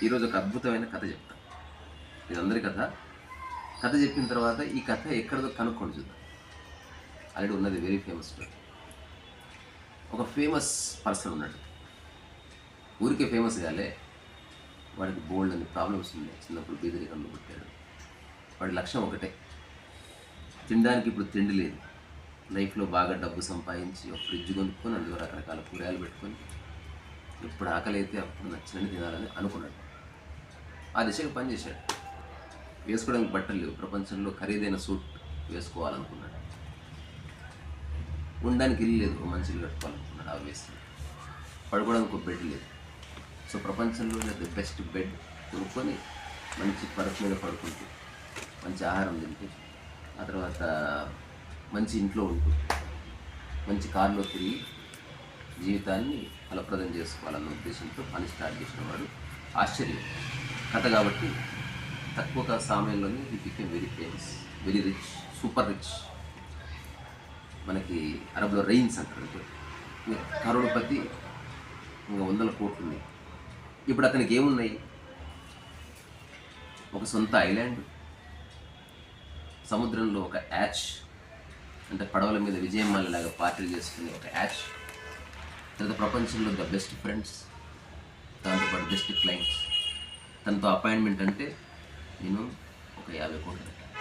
ఈరోజు ఒక అద్భుతమైన కథ చెప్తా. ఇది అందరి కథ. కథ చెప్పిన తర్వాత ఈ కథ ఎక్కడిదో కనుక్కొని చూద్దాం. ఆల్రెడీ ఉన్నది వెరీ ఫేమస్ స్టోరీ. ఒక ఫేమస్ పర్సన్ ఉన్నాడు. ఊరికే ఫేమస్ కాలే, వాడికి బోల్డ్ అని ప్రాబ్లమ్స్ ఉన్నాయి. చిన్నప్పుడు బీదరికంలో పుట్టాడు. వాడి లక్ష్యం ఒకటే, తినడానికి ఇప్పుడు తిండి లేదు. లైఫ్లో బాగా డబ్బు సంపాదించి ఒక ఫ్రిడ్జ్ కొనుక్కొని అందులో రకరకాల కూరగాయలు పెట్టుకొని ఎప్పుడు ఆకలి అయితే అప్పుడు నచ్చినని తినాలని అనుకున్నాడు. ఆ దిశగా పనిచేశాడు. వేసుకోవడానికి బట్టలు లేవు. ప్రపంచంలో ఖరీదైన సూట్ వేసుకోవాలనుకున్నాడు. ఉండడానికి ఇల్లు లేదు, మంచి ఇల్లు కట్టుకోవాలనుకున్నాడు. ఆబ్వియస్లీ పడుకోవడానికి ఒక బెడ్ లేదు. సో ప్రపంచంలోనే ది బెస్ట్ బెడ్ కొనుక్కొని మంచి పరుపు మీద పడుకుంటూ మంచి ఆహారం తింటూ ఆ తర్వాత మంచి ఇంట్లో ఉంటూ మంచి కారులో తిరిగి జీవితాన్ని ఫలప్రదం చేసుకోవాలన్న ఉద్దేశంతో పని స్టార్ట్ చేసిన వాడు. ఆశ్చర్యం కథ కాబట్టి తక్కువ సమయంలోనే he became very famous, very rich, super rich. మనకి అరబ్లో రెయిన్స్ అంటారు. కరోడుపతి, ఇంకా 100 కోట్లు ఉన్నాయి. ఇప్పుడు అతనికి ఏమున్నాయి? ఒక సొంత ఐలాండ్, సముద్రంలో ఒక యాచ్, అంటే పడవల మీద విజయమాలలాగా పార్టీలు చేసుకునే ఒక యాచ్, తర్వాత ప్రపంచంలో ద బెస్ట్ ఫ్రెండ్స్, దాంతోపాటు బెస్ట్ క్లయింట్స్. తనతో అపాయింట్మెంట్ అంటే నేను ఒక 50 కోట్లు పెట్టాను.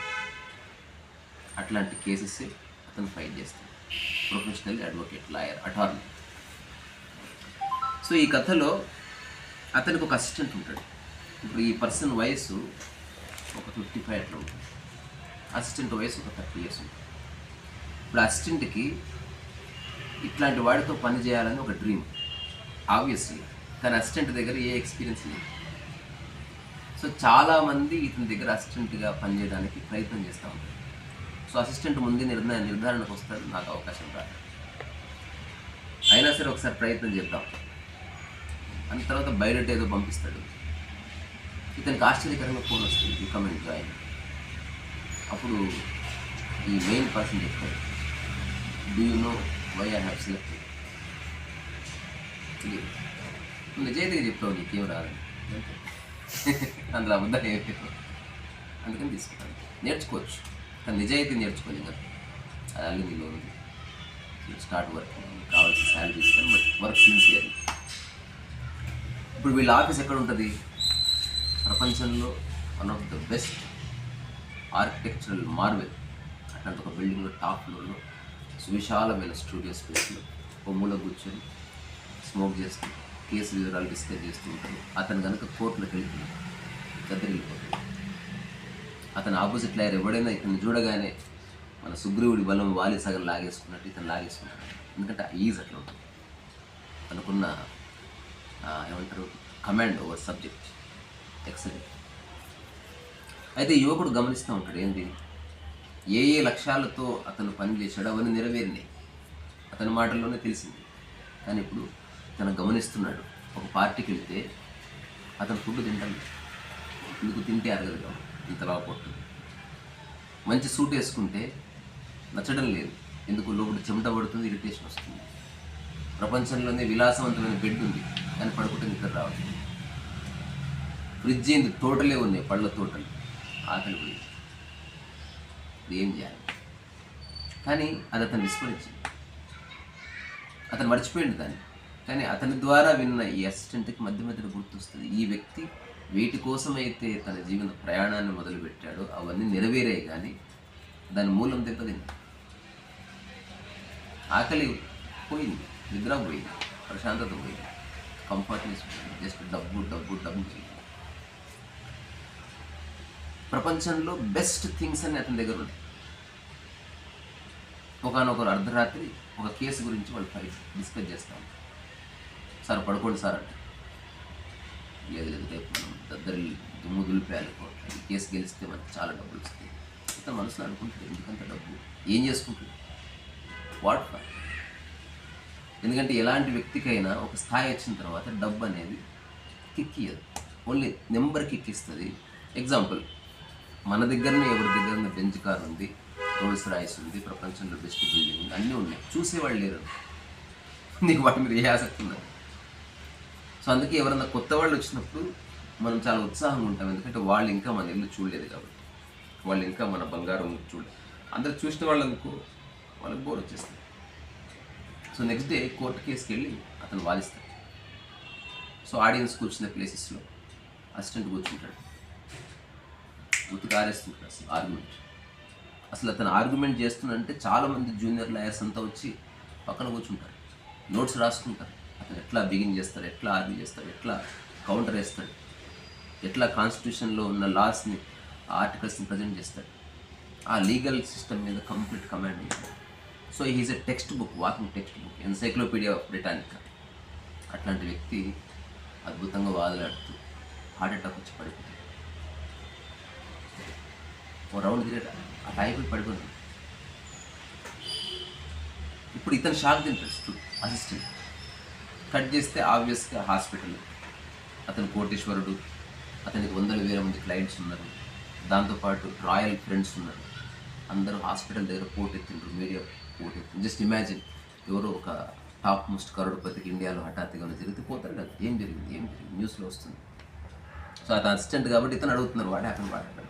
అట్లాంటి కేసెస్ అతను ఫైట్ చేస్తాడు. Professional advocate, lawyer, attorney. So ఈ కథలో అతనికి ఒక అసిస్టెంట్ ఉంటాడు. ఇప్పుడు ఈ పర్సన్ వయసు ఒక 55 అట్లా ఉంటుంది. అసిస్టెంట్ వయసు ఒక 30 years ఉంటుంది. ఇప్పుడు అసిస్టెంట్కి ఇట్లాంటి వాడితో పని చేయాలని ఒక డ్రీమ్. ఆబ్వియస్లీ తన అసిస్టెంట్ దగ్గర ఏ ఎక్స్పీరియన్స్ లేదు. సో చాలామంది ఇతని దగ్గర అసిస్టెంట్గా పనిచేయడానికి ప్రయత్నం చేస్తూ ఉంటారు. సో అసిస్టెంట్ ముందు నిర్ధారణకు వస్తారు, నాకు అవకాశం రాదు, అయినా సరే ఒకసారి ప్రయత్నం చేద్దాం అని తర్వాత బయోడేటా ఏదో పంపిస్తాడు. ఇతనికి ఆశ్చర్యకరంగా ఫోన్ వస్తుంది, యూ కమ్ అండ్ జాయిన్. అప్పుడు ఈ మెయిన్ పర్సన్ చెప్తాడు, do you know why I have selected. నిజాయితీగా చెప్తావు, నీకేం రాదని. అందులో అబద్ధాలు ఏమి, అందుకని తీసుకుంటాను. నేర్చుకోవచ్చు, కానీ నిజాయితీ నేర్చుకోలేదు కదా. అది అల్లి నీలో ఉంది. స్టార్ట్ వర్క్, కావాల్సిన శాలరీ ఇస్తాను, బట్ వర్క్ సిన్సియర్లీ. ఇప్పుడు వీళ్ళ ఆఫీస్ ఎక్కడ ఉంటుంది? ప్రపంచంలో one of the best architectural Marvel అట్లాంటి ఒక బిల్డింగ్లో టాప్ ఫ్లోర్లో సువిశాలమైన స్టూడియో స్పేస్లో ఒక మూల కూర్చొని స్మోక్ చేస్తూ కేసు వివరాలు డిస్కస్ చేస్తూ ఉంటాడు. అతను కనుక కోర్టులోకి వెళ్తున్నాడు, గద్దరిల్లిపోతాడు. అతను ఆపోజిట్ లాయర్ ఎవడైనా ఇతను చూడగానే మన సుగ్రీవుడి బలం వాలి సగం లాగేసుకున్నట్టు ఇతను లాగేసుకున్నాడు. ఎందుకంటే ఈజ్ అట్లా ఉంటుంది. తనకున్న ఏమంటారు, కమాండ్ ఓవర్ సబ్జెక్ట్ ఎక్సలెంట్. అయితే యువకుడు గమనిస్తూ ఉంటాడు, ఏంటి ఏ ఏ లక్ష్యాలతో అతను పని చేశాడో అవన్నీ నెరవేరినాయి. అతని మాటల్లోనే తెలిసింది. కానీ ఇప్పుడు తను గమనిస్తున్నాడు, ఒక పార్టీకి వెళ్తే అతను ఫుడ్ తింటాడు, ఎందుకు తింటే అరగదు, ఇంతలా పడుతుంది. మంచి సూట్ వేసుకుంటే నచ్చడం లేదు, ఎందుకు లోపల చెమట పడుతుంది, ఇరిటేషన్ వస్తుంది. ప్రపంచంలోనే విలాసవంతమైన బెడ్ ఉంది, కానీ పడుకుంటే నిద్ర రావట్లేదు. ఫ్రిడ్జ్ ఏంది, తోటలే ఉన్నాయి, పళ్ళ తోటలు, ఆకలి పోయి ఏం చేయాలి? కానీ అది అతను విస్మరించింది. అతను మర్చిపోయింది దాన్ని. కానీ అతని ద్వారా విన్న ఈ అసిస్టెంట్కి మధ్య మధ్యలో గుర్తొస్తుంది, ఈ వ్యక్తి వీటి కోసమైతే తన జీవన ప్రయాణాన్ని మొదలుపెట్టాడో అవన్నీ నెరవేరాయి, కానీ దాని మూలం దెబ్బతింది. ఆకలి పోయింది, నిద్ర పోయింది, ప్రశాంతత పోయింది, కంఫర్ట్నెస్ పోయింది, జస్ట్ డబ్బు డబ్బు డబ్బు పోయింది. ప్రపంచంలో బెస్ట్ థింగ్స్ అని అతని దగ్గర ఉన్నాయి. ఒకనొకరు అర్ధరాత్రి ఒక కేసు గురించి వాళ్ళు డిస్కస్ చేస్తాం. సార్ పడుకోండి సార్ అంటే, లేదు లేదు రేపు మనం దగ్గర దుమ్ము దులిపేయాలి, ఈ కేసు గెలిస్తే మనకి చాలా డబ్బులు వస్తాయి. ఇతను మనసులో అనుకుంటుంది, ఎందుకంత డబ్బు ఏం చేసుకుంటుంది, వాట్ ఫర్. ఎందుకంటే ఎలాంటి వ్యక్తికైనా ఒక స్థాయి వచ్చిన తర్వాత డబ్బు అనేది కిక్ ఇయ్యదు, ఓన్లీ నెంబర్ కిక్ ఇస్తుంది. ఎగ్జాంపుల్, మన దగ్గరనే ఎవరి దగ్గర బెంచ్ కార్ ఉంది, రోల్స్ రాయిస్ ఉంది, ప్రపంచంలో బెస్ట్ బిల్డింగ్ ఉంది, అన్నీ ఉన్నాయి, చూసేవాళ్ళు లేరు. నీకు వాటి మీద ఏ ఆసక్తి ఉన్నది? సో అందుకే ఎవరన్నా కొత్త వాళ్ళు వచ్చినప్పుడు మనం చాలా ఉత్సాహంగా ఉంటాం, ఎందుకంటే వాళ్ళు ఇంకా మన ఇల్లు చూడలేదు కాబట్టి, వాళ్ళు ఇంకా మన బంగారం చూడలేదు. అందరు చూసిన వాళ్ళకు వాళ్ళకి బోర్ వచ్చేస్తుంది. సో నెక్స్ట్ డే కోర్టు కేసుకి వెళ్ళి అతను వాదిస్తాడు. సో ఆడియన్స్ కూర్చున్న ప్లేసెస్లో అసిస్టెంట్ కూర్చుంటాడు, ఉతికి ఆరేస్తుంటాడు అసలు అతను ఆర్గ్యుమెంట్ చేస్తున్నంటే చాలామంది జూనియర్ లాయర్స్ అంతా వచ్చి పక్కన కూర్చుంటారు, నోట్స్ రాసుకుంటారు. అతను ఎట్లా బిగిన్ చేస్తాడు, ఎట్లా ఆర్గ్యూ చేస్తాడు, ఎట్లా కౌంటర్ వేస్తాడు, ఎట్లా కాన్స్టిట్యూషన్లో ఉన్న లాస్ని, ఆర్టికల్స్ని ప్రజెంట్ చేస్తాడు. ఆ లీగల్ సిస్టమ్ మీద కంప్లీట్ కమాండ్ ఉంటుంది. So he's a textbook, walking textbook, encyclopedia of Britannica. అట్లాంటి వ్యక్తి అద్భుతంగా వాదలాడుతూ హార్ట్ అటాక్ వచ్చి పడిపోతాడు. ఓ రౌండ్ తిరిగేట ఆ టైఫాయిడ్ పడిపోతుంది. ఇప్పుడు ఇతను షాక్ తింటాడు అసిస్టెంట్. కట్ చేస్తే ఆబ్వియస్గా హాస్పిటల్, అతను కోటేశ్వరుడు, అతనికి 100,000 మంది క్లయింట్స్ ఉన్నారు, దాంతోపాటు రాయల్ ఫ్రెండ్స్ ఉన్నారు. అందరూ హాస్పిటల్ దగ్గర పోటెత్తిండ్రు, మీడియా పోటెత్తిండ్రు. జస్ట్ ఇమాజిన్, ఎవరో ఒక టాప్ మోస్ట్ కరోడ్పతికి ఇండియాలో హఠాత్తుగా జరిగితే పోతారు కదా, ఏం జరిగింది న్యూస్లో వస్తుంది. సో అతను అసిస్టెంట్ కాబట్టి ఇతను అడుగుతున్నారు, what happen.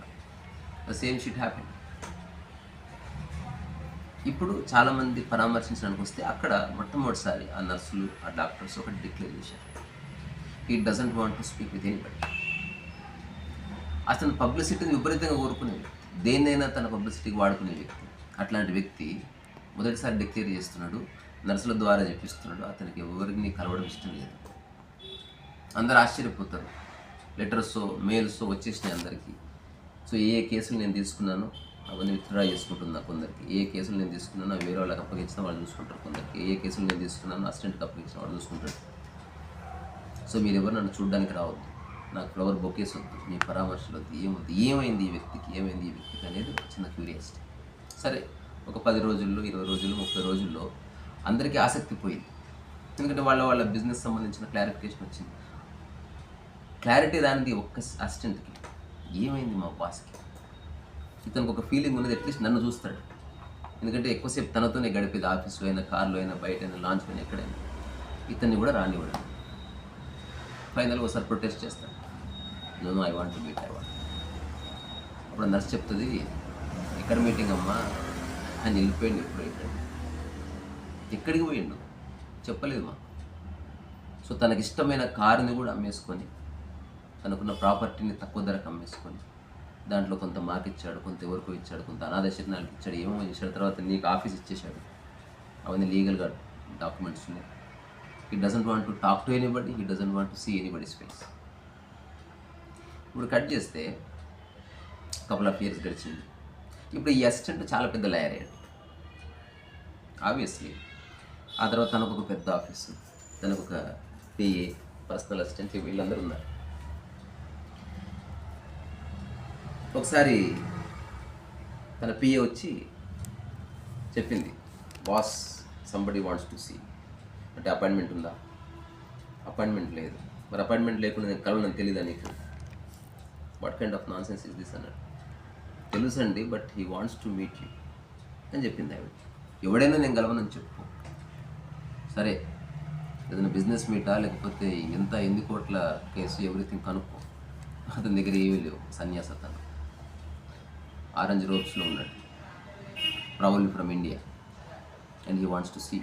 The same shit happen. ఇప్పుడు చాలామంది పరామర్శించడానికి వస్తే అక్కడ మొట్టమొదటిసారి ఆ నర్సులు, ఆ డాక్టర్స్ ఒకటి డిక్లేర్ చేశారు, he doesn't want to speak with anybody. అతను పబ్లిసిటీని విపరీతంగా కోరుకునే వ్యక్తి, దేన్నైనా తన పబ్లిసిటీకి వాడుకునే వ్యక్తి. అట్లాంటి వ్యక్తి మొదటిసారి డిక్లేర్ చేస్తున్నాడు, నర్సుల ద్వారా చెప్పిస్తున్నాడు, అతనికి ఎవరిని కలవడం ఇష్టం లేదు. అందరు ఆశ్చర్యపోతారు. లెటర్స్, మెయిల్స్ వచ్చేసినాయి అందరికీ. సో ఏ కేసులు నేను తీసుకున్నానో అవన్నీ విత్డ్రా చేసుకుంటున్నా కొందరికి, ఏ కేసులు నేను తీసుకున్నానో వేరే వాళ్ళకి అప్పగించిన వాళ్ళు చూసుకుంటారు కొందరికి, ఏ కేసులు నేను తీసుకున్నానో అసిస్టెంట్కి అప్పగించిన వాళ్ళు చూసుకుంటారు. సో మీరు ఎవరు నన్ను చూడడానికి రావద్దు, నాకు ఫ్లవర్ బొకేస్ వద్దు, మీ పరామర్శలు వద్దు, ఏమైంది ఈ వ్యక్తికి అనేది చిన్న క్యూరియాసిటీ. సరే, ఒక 10 రోజుల్లో, 20 రోజుల్లో, 30 రోజుల్లో అందరికీ ఆసక్తి పోయింది. ఎందుకంటే వాళ్ళ బిజినెస్ సంబంధించిన క్లారిఫికేషన్ వచ్చింది. క్లారిటీ దానిది ఒక్క అసిస్టెంట్కి, ఏమైంది మా బాస్కి. ఇతనికి ఒక ఫీలింగ్ ఉన్నది, అట్లీస్ట్ నన్ను చూస్తాడు. ఎందుకంటే ఎక్కువసేపు తనతోనే గడిపేది, ఆఫీస్లో అయినా, కార్లో అయినా, బయట అయినా, లాంచ్లో అయినా, ఎక్కడైనా. ఇతన్ని కూడా రానివ్వడం. ఫైనల్గా ఒకసారి ప్రొటెస్ట్ చేస్తాడు, no I want to meet. అప్పుడు నర్స్ చెప్తుంది, ఎక్కడ మీటింగ్ అమ్మా అని వెళ్ళిపోయింది. ఎక్కడికి పోయిండు చెప్పలేదు మా. సో తనకి ఇష్టమైన కారుని కూడా అమ్మేసుకొని, తనకున్న ప్రాపర్టీని తక్కువ ధరకు అమ్మేసుకొని, దాంట్లో కొంత మాకు ఇచ్చాడు, కొంత ఎవరికో ఇచ్చాడు, కొంత అనాథ శరణాలకు ఇచ్చాడు, ఏమో చేశాడు. తర్వాత నీకు ఆఫీస్ ఇచ్చేశాడు, అవన్నీ లీగల్గా డాక్యుమెంట్స్ ఉన్నాయి. He doesn't want to talk to anybody, he doesn't want to see anybody's face. ఇప్పుడు కట్ చేస్తే కపుల్ ఆఫ్ ఇయర్స్ గడిచింది. ఇప్పుడు ఈ అసిస్టెంట్ చాలా పెద్ద లాయర్ అయ్యాడు ఆబ్వియస్లీ. ఆ తర్వాత తనకు ఒక పెద్ద ఆఫీసు, తనకు ఒక పిఏ, పర్సనల్ అసిస్టెంట్, వీళ్ళందరూ ఉన్నారు. ఒకసారి తన పిఏ వచ్చి చెప్పింది, boss somebody wants to see. అంటే అపాయింట్మెంట్ ఉందా? అపాయింట్మెంట్ లేదు. మరి అపాయింట్మెంట్ లేకుండా నేను కలవనని తెలీదా నీకు? What kind of nonsense is this అన్నాడు. తెలుసండి, but he wants to meet you అని చెప్పింది ఆవిడ. ఎవడైనా నేను కలవనని చెప్పు. సరే, ఏదైనా బిజినెస్ మీటా, లేకపోతే ఎన్ని కోట్ల కేసు, ఎవ్రీథింగ్ కనుక్కో. అతని దగ్గర ఏమీ లేవు, సన్యాస. అతను ఆరెంజ్ రోబ్స్లో ఉన్నాడు, probably from India, and he wants to see.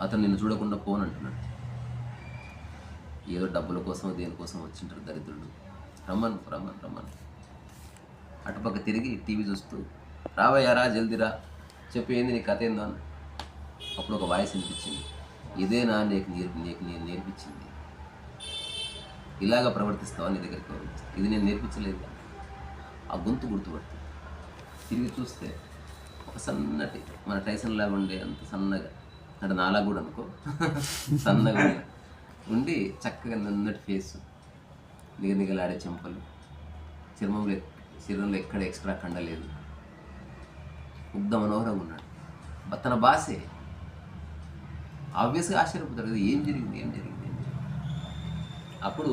అతను నిన్ను చూడకుండా పోను అంటున్నాడు. ఏదో డబ్బుల కోసం దేనికోసం వచ్చింటారు దరిద్రుడు. రమ్మను. అటుపక్క తిరిగి టీవీ చూస్తూ, రావయ్యారా జల్దిరా, చెప్పి ఏంది నీ కథ ఏందో అని. అప్పుడు ఒక వాయిస్ వినిపించింది, ఇదేనా నీకు నేను నేర్పించింది, ఇలాగా ప్రవర్తిస్తావా, నీ దగ్గరికి ప్రవర్తిస్తావు, ఇది నేను నేర్పించలేదు. ఆ గొంతు గుర్తుపడుతుంది. తిరిగి చూస్తే ఒక సన్నటి, మన టైసన్ లాగా ఉండే అంత సన్నగా, అంటే నాలా కూడా అనుకో, సన్నగా ఉండి చక్కగా నన్నటి ఫేసు, నిగనిగలాడే చెంపలు, శరీరంలో ఎక్కడ ఎక్స్ట్రా కండలేదు, ముగ్ధ మనోహరంగా ఉన్నాడు. తన బాసే. ఆబ్వియస్గా ఆశ్చర్యపోతాడు కదా, ఏం జరిగింది. అప్పుడు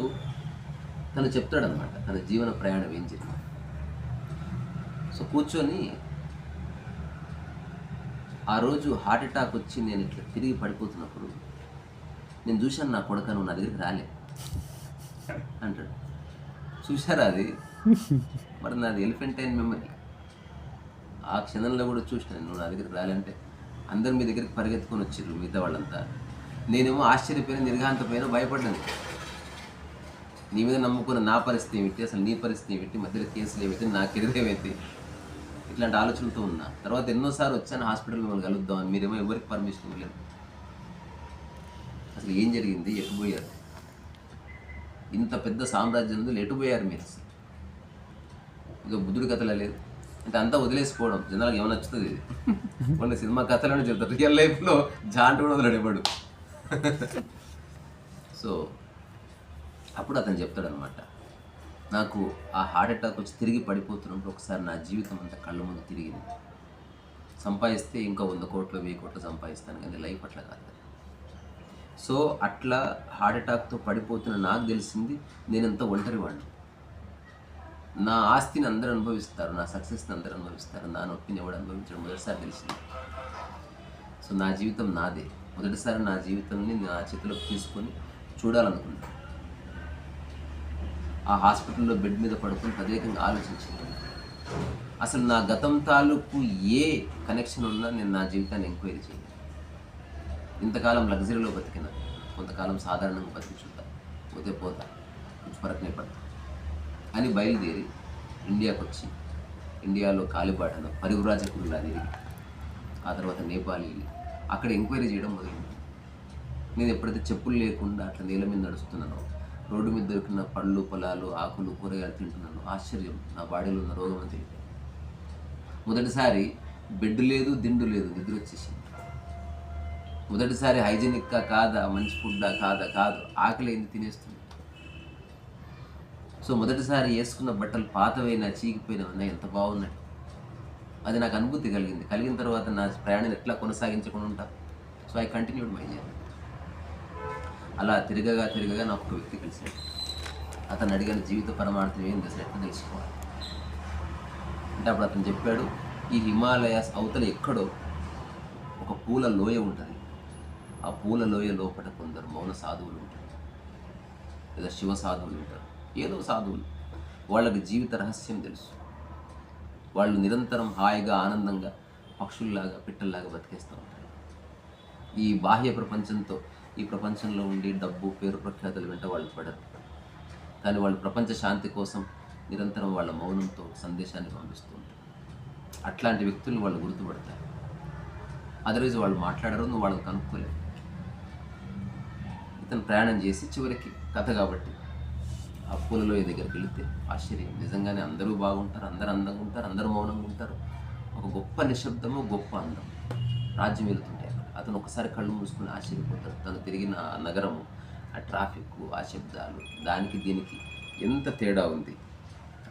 తను చెప్తాడనమాట తన జీవన ప్రయాణం ఏం జరిగింది. సో కూర్చొని, ఆ రోజు హార్ట్ అటాక్ వచ్చి నేను ఇట్లా తిరిగి పడిపోతున్నప్పుడు నేను చూశాను, నా కొడుకు నువ్వు నా దగ్గరికి రాలే, అంటాడు. చూసారా అది? మరి నాది ఎలిఫెంటైన్ మెమరీ. ఆ క్షణంలో కూడా చూసిన, నువ్వు నా దగ్గరికి రాలంటే అందరు మీ దగ్గరికి పరిగెత్తుకొని వచ్చారు మిగతా వాళ్ళంతా. నేనేమో ఆశ్చర్యపోయినా, నిర్ఘాంతపోయినా, భయపడ్డాను. నీ మీద నమ్ముకున్న నా పరిస్థితి ఏమిటి, అసలు నీ పరిస్థితి ఏమిటి, మధ్యలో కేసులు ఏమిటి, నా కెరీర్ ఏమైతే, ఇట్లాంటి ఆలోచనలతో ఉన్నా. తర్వాత ఎన్నోసార్లు వచ్చాను హాస్పిటల్ మిమ్మల్ని కలుద్దామని, మీరేమో ఎవరికి పర్మిషన్ ఇవ్వలేదు. అసలు ఏం జరిగింది, ఎటుపోయారు? ఇంత పెద్ద సామ్రాజ్యంలో ఎటుపోయారు మీరు? అసలు ఇక బుద్ధుడి కథలా లేదు అంటే అంతా వదిలేసుకోవడం. జనాలకు ఏమైనా నచ్చుతుంది ఇది. కొన్ని సినిమా కథలను చెప్తారు, రియల్ లైఫ్లో జాంట్ కూడా వదిలేవాడు. సో అప్పుడు అతను చెప్తాడనమాట, నాకు ఆ హార్ట్ అటాక్ వచ్చి తిరిగి పడిపోతున్నప్పుడు ఒకసారి నా జీవితం అంతా కళ్ళ ముందు తిరిగింది. సంపాదిస్తే ఇంకా 100 కోట్లు 1000 కోట్లు సంపాదిస్తాను, కానీ లైఫ్ అట్లా కాదు. సో అట్లా హార్ట్ అటాక్తో పడిపోతున్న నాకు తెలిసింది నేనంత ఒంటరివాడిని. నా ఆస్తిని అందరూ అనుభవిస్తారు, నా సక్సెస్ని అందరూ అనుభవిస్తారు, నా నొప్పిని ఎవడు అనుభవించడం మొదటిసారి తెలిసింది. సో నా జీవితం నాదే. మొదటిసారి నా జీవితాన్ని నా చేతిలోకి తీసుకొని చూడాలనుకున్నాను. ఆ హాస్పిటల్లో బెడ్ మీద పడుకుని ప్రత్యేకంగా ఆలోచించాను, అసలు నా గతం తాలూకు ఏ కనెక్షన్ ఉన్నా నేను నా జీవితాన్ని ఎంక్వైరీ చేయను. ఇంతకాలం లగ్జరీలో బతికిన, కొంతకాలం సాధారణంగా బతికించుంటా, పోతే పోతా, ఫరకనే పడతా అని బయలుదేరి ఇండియాకు వచ్చి, ఇండియాలో కాలిబాటన పరివ్రాజకుల్లా తిరిగి, ఆ తర్వాత నేపాల్ వెళ్ళి అక్కడ ఎంక్వైరీ చేయడం మొదలైంది. నేను ఎప్పుడైతే చెప్పులు లేకుండా అట్లా నేల మీద నడుస్తున్నానో, రోడ్డు మీద దొరికిన పళ్ళు పొలాలు ఆకులు కూరగాయలు తింటున్నాను, ఆశ్చర్యం నా బాడీలో ఉన్న రోగం అని తెలియదు. మొదటిసారి బెడ్ లేదు, దిండు లేదు, నిద్ర వచ్చేసింది. మొదటిసారి హైజీనిక్గా కాదా, మంచి ఫుడ్డా కాదు, ఆకలి అయింది, తినేస్తుంది. సో మొదటిసారి వేసుకున్న బట్టలు పాతవైనా చీకిపోయినవన్నా ఎంత బాగున్నాయి. అది నాకు అనుభూతి కలిగిన తర్వాత నా ప్రయాణం ఎట్లా కొనసాగించకుండా ఉంటా. So I continued my journey. అలా తిరగగా నాకు ఒక వ్యక్తి కలిసాడు. అతను అడిగిన జీవిత పరమార్థం ఏంది, అసలు ఎట్లా తెలుసుకోవాలి అంటే అప్పుడు అతను చెప్పాడు, ఈ హిమాలయాస్ అవతల ఎక్కడో ఒక పూల లోయ ఉంటుంది. ఆ పూల లోయ లోపల కొందరు మౌన సాధువులు ఉంటారు, లేదా శివ సాధువులు ఉంటారు, ఏదో సాధువులు. వాళ్ళకి జీవిత రహస్యం తెలుసు. వాళ్ళు నిరంతరం హాయిగా ఆనందంగా పక్షుల్లాగా పిట్టల్లాగా బతికేస్తూ ఉంటారు. ఈ బాహ్య ప్రపంచంతో, ఈ ప్రపంచంలో ఉండి డబ్బు పేరు ప్రఖ్యాతులు వెంట వాళ్ళు పడరు. కానీ వాళ్ళు ప్రపంచ శాంతి కోసం నిరంతరం వాళ్ళ మౌనంతో సందేశాన్ని పంపిస్తూ ఉంటారు. అట్లాంటి వ్యక్తులను వాళ్ళు గుర్తుపడతారు. అదర్వైజ్ వాళ్ళు మాట్లాడరు, నువ్వు వాళ్ళని కనుక్కోలేవు. ఇతను ప్రయాణం చేసి చివరికి కథ కాబట్టి ఆ పూలలోయ దగ్గరికి వెళితే ఆశ్చర్యం, నిజంగానే అందరూ బాగుంటారు, అందరూ అందంగా ఉంటారు, అందరూ మౌనంగా ఉంటారు. ఒక గొప్ప నిశ్శబ్దము, గొప్ప అందం రాజ్యం వెళుతుంటాయి. అతను ఒకసారి కళ్ళు మూసుకుని ఆశ్చర్యపోతాడు. తను తిరిగిన నగరము, ఆ ట్రాఫిక్, ఆ శబ్దాలు, దానికి దీనికి ఎంత తేడా ఉంది.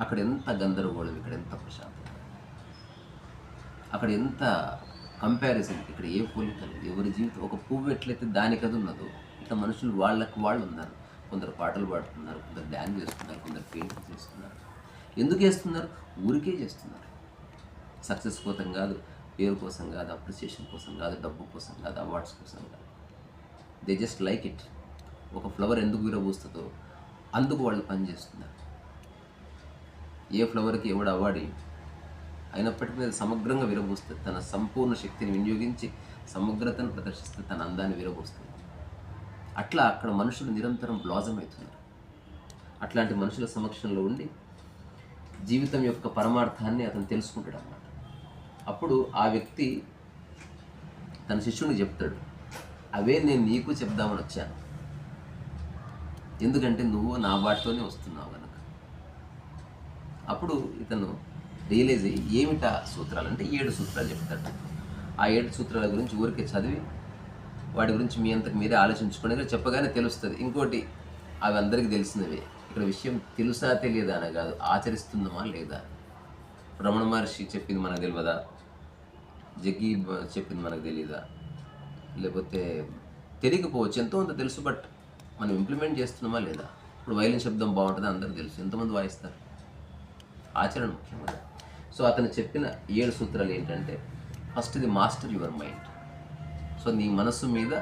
అక్కడ ఎంత గందరగోళం, ఇక్కడ ఎంత ప్రశాంతత, అక్కడ ఎంత కంపారిజన్, ఇక్కడ ఏ పోలిక లేదు. ఎవరి జీవితం ఒక పువ్వు ఎట్లయితే దానికి అది ఉన్నదో, ఇట్లా మనుషులు వాళ్ళకు వాళ్ళు ఉన్నారు. కొందరు పాటలు పాడుతున్నారు, కొందరు డ్యాన్స్ చేస్తున్నారు, కొందరు పెయింటింగ్ చేస్తున్నారు. ఎందుకు చేస్తున్నారు? ఊరికే చేస్తున్నారు. సక్సెస్ కోసం కాదు, పేరు కోసం కాదు, అప్రిసియేషన్ కోసం కాదు, డబ్బు కోసం కాదు, అవార్డ్స్ కోసం కాదు. They just like it. ఒక ఫ్లవర్ ఎందుకు విరబూస్తుందో అందుకు వాళ్ళు పని చేస్తున్నారు. ఏ ఫ్లవర్కి ఎవడు అవార్డు అయినప్పటికీ అది సమగ్రంగా విరబూస్తుంది. తన సంపూర్ణ శక్తిని వినియోగించి సమగ్రతను ప్రదర్శిస్తే తన అందాన్ని విరబూస్తుంది. అట్లా అక్కడ మనుషులు నిరంతరం బ్లాజం అవుతున్నారు. అట్లాంటి మనుషుల సమక్షంలో ఉండి జీవితం యొక్క పరమార్థాన్ని అతను తెలుసుకుంటాడు అన్నమాట. అప్పుడు ఆ వ్యక్తి తన శిష్యునికి చెప్తాడు, అవే నేను నీకు చెప్దామని వచ్చాను, ఎందుకంటే నువ్వు నా బాటలోనే వస్తున్నావు కనుక. అప్పుడు ఇతను రియలైజ్ అయ్యి ఏమిటా సూత్రాలు అంటే 7 సూత్రాలు చెప్తాడు. ఆ 7 సూత్రాల గురించి ఊరికే చదివి వాటి గురించి మీ అంతకు మీరే ఆలోచించుకోండి, చెప్పగానే తెలుస్తుంది. ఇంకోటి, అవి అందరికీ తెలిసినవే. ఇక్కడ విషయం తెలుసా తెలియదా అని కాదు, ఆచరిస్తుందమా లేదా. రమణ మహర్షి చెప్పింది మనకు తెలియదా, జగ్గి చెప్పింది మనకు తెలియదా, లేకపోతే తెలియకపోవచ్చు, ఎంతో అంత తెలుసు, బట్ మనం ఇంప్లిమెంట్ చేస్తున్నామా లేదా. ఇప్పుడు వైలిన్ శబ్దం బాగుంటుంది, అందరికీ తెలుసు, ఎంతమంది వాయిస్తారు. ఆచరణ ముఖ్యంగా. సో అతను చెప్పిన 7 సూత్రాలు ఏంటంటే, ఫస్ట్ది మాస్టర్ యువర్ మైండ్. సో నీ మనస్సు మీద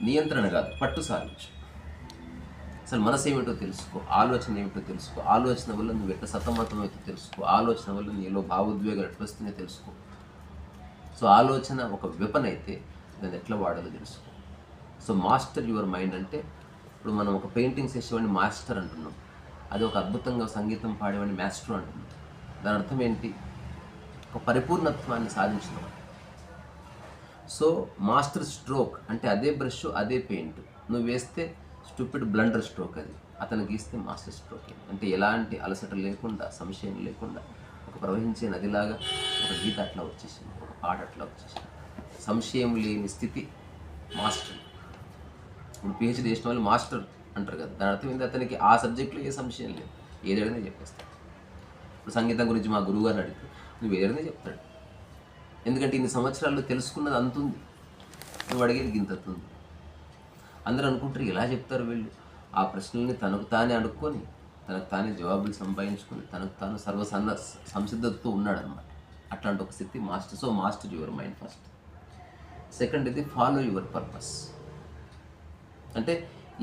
నియంత్రణ కాదు, పట్టు సాధించు. అసలు మనసు ఏమిటో తెలుసుకో, ఆలోచన ఏమిటో తెలుసుకో, ఆలోచన వల్ల నువ్వు ఎట్లా సతమతం అయితే తెలుసుకో, ఆలోచన వల్ల నీలో భావోద్వేగాలు ఎట్లా వస్తున్నాయో తెలుసుకో. సో ఆలోచన ఒక వెపన్ అయితే దాన్ని ఎట్లా వాడాలో తెలుసుకో. సో మాస్టర్ యువర్ మైండ్ అంటే, ఇప్పుడు మనం ఒక పెయింటింగ్ చేసేవాడిని మాస్టర్ అంటున్నాం, అది ఒక అద్భుతంగా సంగీతం పాడేవాడిని మాస్టర్ అంటున్నాం. దాని అర్థం ఏంటి? ఒక పరిపూర్ణత్వాన్ని సాధించినవాడు. సో మాస్టర్ స్ట్రోక్ అంటే అదే బ్రష్ అదే పెయింట్ నువ్వు వేస్తే స్టూపిడ్ బ్లండర్ స్ట్రోక్, అది అతను గీస్తే మాస్టర్ స్ట్రోక్. అంటే ఎలాంటి అలసట లేకుండా, సంశయం లేకుండా ఒక ప్రవహించే నదిలాగా ఒక గీత అట్లా వచ్చేసింది, ఒక పాట అట్లా వచ్చేసింది. సంశయం లేని స్థితి మాస్టర్. ఇప్పుడు పిహెచ్డీ చేసిన వాళ్ళు మాస్టర్ అంటారు కదా, దాని అర్థం ఏంటి? అతనికి ఆ సబ్జెక్ట్లో ఏ సంశయం లేదు, ఏదైనా చెప్పేస్తాడు. ఇప్పుడు సంగీతం గురించి మా గురువు గారిని అడిగితే నువ్వు ఏదైనా చెప్తాడు, ఎందుకంటే ఇన్ని సంవత్సరాల్లో తెలుసుకున్నది అంతుంది, నువ్వు అడిగేది గింతతుంది. అందరూ అనుకుంటారు ఎలా చెప్తారు వీళ్ళు, ఆ ప్రశ్నల్ని తనకు తానే అడుక్కొని తనకు తానే జవాబులు సంపాదించుకొని తనకు తాను సంసిద్ధతతో ఉన్నాడనమాట. అట్లాంటి ఒక స్థితి master. So master your mind first. Second ఇది ఫాలో యువర్ పర్పస్. అంటే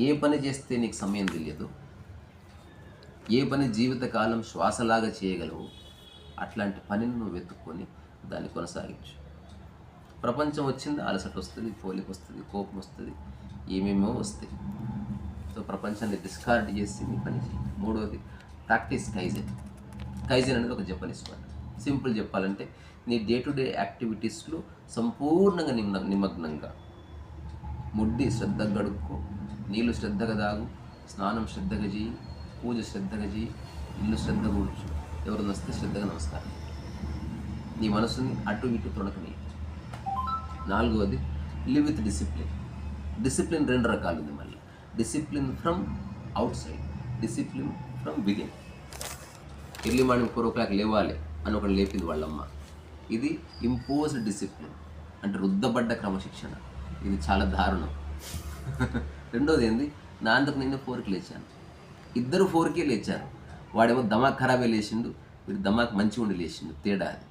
ఏ పని చేస్తే నీకు సమయం తెలియదు, ఏ పని జీవితకాలం శ్వాసలాగా చేయగలవు, అట్లాంటి పనిని నువ్వు వెతుక్కొని దాన్ని కొనసాగించు. ప్రపంచం వచ్చింది, అలసట వస్తుంది, పోలిక వస్తుంది, కోపం వస్తుంది, ఏమేమో వస్తాయి. సో ప్రపంచాన్ని డిస్కార్డ్ చేసి నీ పని చేయి. మూడవది ప్రాక్టీస్ కైజెన్. కైజెన్ అనేది ఒక జపనీస్ వర్డ్. సింపుల్ చెప్పాలంటే నీ డే టు డే యాక్టివిటీస్లో సంపూర్ణంగా నిమగ్నంగా ముడ్డి శ్రద్ధగా గడుక్కో, నీళ్ళు శ్రద్ధగా తాగు, స్నానం శ్రద్ధగా చేయి, పూజ శ్రద్ధగా చేయి, ఇల్లు శ్రద్ధగా కూర్చు, ఎవరిని వస్తే శ్రద్ధగా నమస్కారం. నీ మనసుని అటు ఇటు తొడకని. నాలుగవది లివ్ విత్ డిసిప్లిన్. డిసిప్లిన్ రెండు రకాలు ఉంది మళ్ళీ. Discipline from out side, discipline from within. Early morning 4 o'clock లేవాలి అని ఒకటి లేపింది వాళ్ళమ్మ, ఇది ఇంపోజ్డ్ డిసిప్లిన్, అంటే రుద్దబడ్డ క్రమశిక్షణ. ఇది చాలా దారుణం. రెండోది ఏంది, నా అందుకు నిన్న 4కి లేచాను, ఇద్దరు 4కే లేచారు. వాడేమో దమాక్ ఖరాబే లేచిండు, వీడు దమాక్ మంచిగా ఉండి లేచిండు, తేడా అది.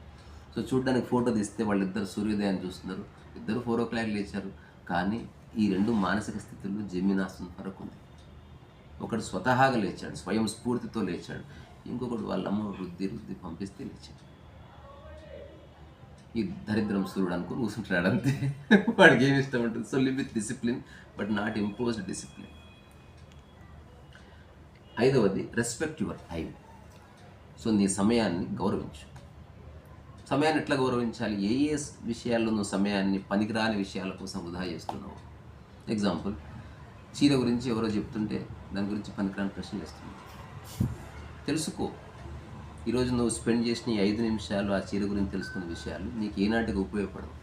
సో చూడడానికి ఫోటో తీస్తే వాళ్ళిద్దరు సూర్యోదయాన్ని చూస్తున్నారు, ఇద్దరు 4 o'clock లేచారు. కానీ ఈ రెండు మానసిక స్థితుల్లో జమీనాస్తున్న ఫరక్ ఉంది. ఒకడు స్వతహాగా లేచాడు, స్వయం స్ఫూర్తితో లేచాడు, ఇంకొకడు వాళ్ళమ్మ రుద్ది పంపిస్తే లేచాడు. ఈ దరిద్రం సూర్యుడు అనుకుని కూర్చుంటాడు అంతే, వాడికి ఏమి ఇష్టం ఉంటుంది. So live with discipline but not imposed discipline. ఐదవది రెస్పెక్ట్ యువర్ టైం. సో నీ సమయాన్ని గౌరవించు. సమయాన్ని ఎట్లా గౌరవించాలి? ఏ ఏ విషయాల్లో నువ్వు సమయాన్ని పనికిరాని విషయాల కోసం వృధా చేస్తున్నావు? ఎగ్జాంపుల్, చీర గురించి ఎవరో చెప్తుంటే దాని గురించి పనికిరాని ప్రశ్నలు వేస్తున్నావు. తెలుసుకో, ఈరోజు నువ్వు స్పెండ్ చేసిన ఈ 5 నిమిషాలు ఆ చీర గురించి తెలుసుకున్న విషయాలు నీకు ఏనాటికి ఉపయోగపడవు.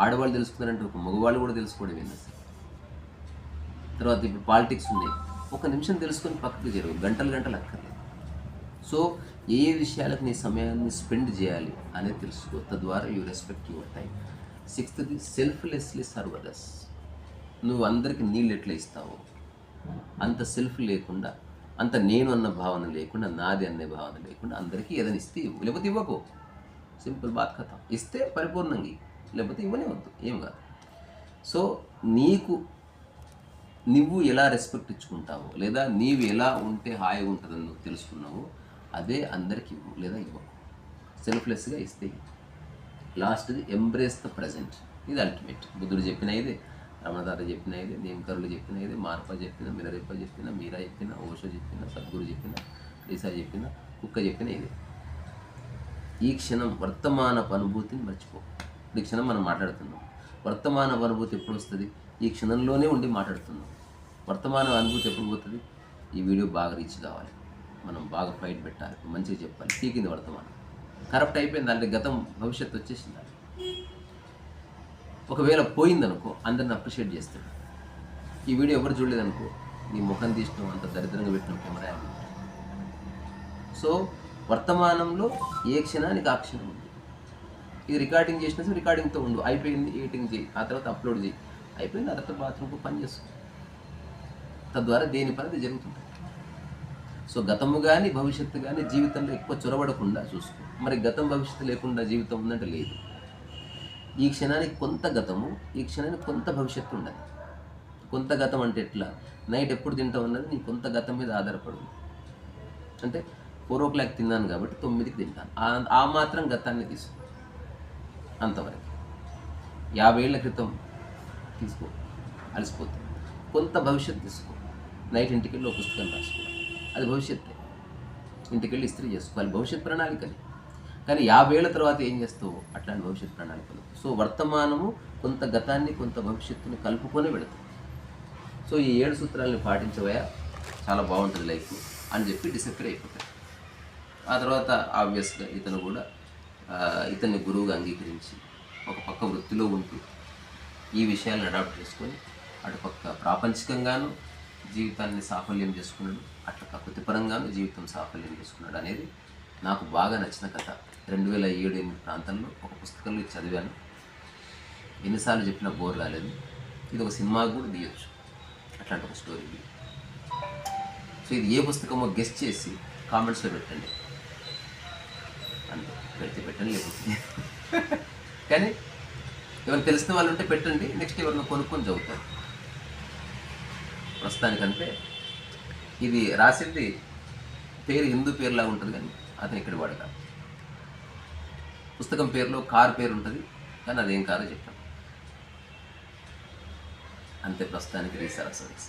ఆడవాళ్ళు తెలుసుకున్నారంటే ఒక మగవాళ్ళు కూడా తెలుసుకోవడం ఏంది అసలు. తర్వాత ఇప్పుడు పాలిటిక్స్ ఉన్నాయి, 1 నిమిషం తెలుసుకొని పక్కకు జరుగు, గంటలు అక్కర్లేదు. సో ఏ విషయాలకు నీ సమయాన్ని స్పెండ్ చేయాలి అనేది తెలుసుకో, తద్వారా you respect your time. 6th selflessly serve others. నువ్వు అందరికీ నీళ్ళు ఎట్లా ఇస్తావో అంత సెల్ఫ్ లేకుండా, అంత నేను అన్న భావన లేకుండా, నాది అనే భావన లేకుండా అందరికీ ఏదైనా ఇస్తే ఇవ్వు, లేకపోతే ఇవ్వకు. సింపుల్ బాత్ కథ. ఇస్తే పరిపూర్ణంగా, లేకపోతే ఇవ్వనే వద్దు, ఏం కాదు. సో నీకు నువ్వు ఎలా రెస్పెక్ట్ ఇచ్చుకుంటావో, లేదా నీవు ఎలా ఉంటే హాయిగా ఉంటుందని నువ్వు తెలుసుకున్నావో అదే అందరికి ఇవ్వు, లేదా ఇవ్వకు. సెల్ఫ్లెస్గా ఇస్తే. లాస్ట్ది ఎంబ్రేస్ ద ప్రజెంట్. ఇది అల్టిమేట్. బుద్ధుడు చెప్పిన ఇదే, రమణదాత చెప్పిన ఇదే, నేమకరులు చెప్పిన ఇదే, మార్ప చెప్పిన, మినరేప చెప్పిన, మీరా చెప్పిన, ఓషో చెప్పిన, సద్గురు చెప్పిన, రీసా చెప్పిన, కుక్క చెప్పిన ఇదే. ఈ క్షణం వర్తమానపు అనుభూతిని మర్చిపో. ఈ క్షణం మనం మాట్లాడుతున్నాం, వర్తమాన అనుభూతి ఎప్పుడు వస్తుంది? ఈ క్షణంలోనే ఉండి మాట్లాడుతున్నాం. వర్తమాన అనుభూతి ఎప్పుడు పోతుంది? ఈ వీడియో బాగా రీచ్ కావాలి, మనం బాగా ఫైట్ పెట్టాలి, మంచిగా చెప్పాలి. పీకింది వర్తమానం, కరప్ట్ అయిపోయింది, అంటే గతం భవిష్యత్తు వచ్చేసింది. ఒకవేళ పోయిందనుకో అందరిని అప్రిషియేట్ చేస్తాడు. ఈ వీడియో ఎవరు చూడలేదనుకో నీ ముఖం తీసిన అంత దరిద్రంగా పెట్టిన కెమెరా. సో వర్తమానంలో ఏ క్షణానికి ఆ క్షణం ఉంది. ఇది రికార్డింగ్ చేసినా రికార్డింగ్తో ఉండు, అయిపోయింది ఎడిటింగ్ చేయి, ఆ తర్వాత అప్లోడ్ చేయి, అయిపోయింది, ఆ తర్వాత బాత్రూమ్కు పని చేసుకో. తద్వారా దేని పని అది జరుగుతుంది. సో గతము కానీ భవిష్యత్తు కానీ జీవితంలో ఎక్కువ చొరబడకుండా చూసుకో. మరి గతం భవిష్యత్తు లేకుండా జీవితం ఉందంటే లేదు. ఈ క్షణానికి కొంత గతము, ఈ క్షణానికి కొంత భవిష్యత్తు ఉండాలి. కొంత గతం అంటే ఎట్లా? నైట్ ఎప్పుడు తింటావు అన్నది నీ కొంత గతం మీద ఆధారపడు. అంటే 4 తిన్నాను కాబట్టి 9కి తింటాను, ఆ మాత్రం గతాన్ని తీసుకో, అంతవరకు. 50 ఏళ్ల క్రితం తీసుకో, అలసిపోతుంది. కొంత భవిష్యత్తు తీసుకో. నైట్ ఇంటికి వెళ్ళి ఒక పుస్తకం రాసుకో, అది భవిష్యత్తే. ఇంటికి వెళ్ళి ఇస్త్రీ చేసుకోవాలి, భవిష్యత్ ప్రణాళికని. కానీ 50 ఏళ్ల తర్వాత ఏం చేస్తావు, అట్లాంటి భవిష్యత్ ప్రణాళికలు. సో వర్తమానము కొంత గతాన్ని కొంత భవిష్యత్తుని కలుపుకొని పెడతాం. సో ఈ 7 సూత్రాలని పాటించవయా, చాలా బాగుంటుంది లైఫ్ అని చెప్పి డిసప్పియర్ అయిపోతాయి. ఆ తర్వాత ఆబ్వియస్గా ఇతను కూడా ఇతన్ని గురువుగా అంగీకరించి ఒక పక్క వృత్తిలో ఉంటూ ఈ విషయాలను అడాప్ట్ చేసుకొని అటుపక్క ప్రాపంచికంగాను జీవితాన్ని సాఫల్యం చేసుకున్నాడు, అట్లా ప్రకృతిపరంగాను జీవితం సాఫల్యం చేసుకున్నాడు అనేది నాకు బాగా నచ్చిన కథ. 2007-8 ప్రాంతంలో ఒక పుస్తకంలో చదివాను. ఎన్నిసార్లు చెప్పినా బోర్ రాలేదు. ఇది ఒక సినిమాకు కూడా తీయొచ్చు, అట్లాంటి ఒక స్టోరీ. సో ఇది ఏ పుస్తకమో గెస్ట్ చేసి కామెంట్స్లో పెట్టండి, అంతే. పెడితే పెట్టండి, లేకపోతే కానీ ఎవరు తెలిసిన వాళ్ళు ఉంటే పెట్టండి, నెక్స్ట్ ఎవరిని కొనుక్కొని చదువుతారు. ప్రస్తుతానికంటే ఇది రాసింది పేరు హిందూ పేరులా ఉంటుంది, కానీ అతను ఇక్కడి వాడు కాదు. పుస్తకం పేరులో కారు పేరు ఉంటుంది, కానీ అదేం కాదో చెప్పాను అంతే. ప్రస్తుతానికి రీసెర్చ్ సర్వీస్.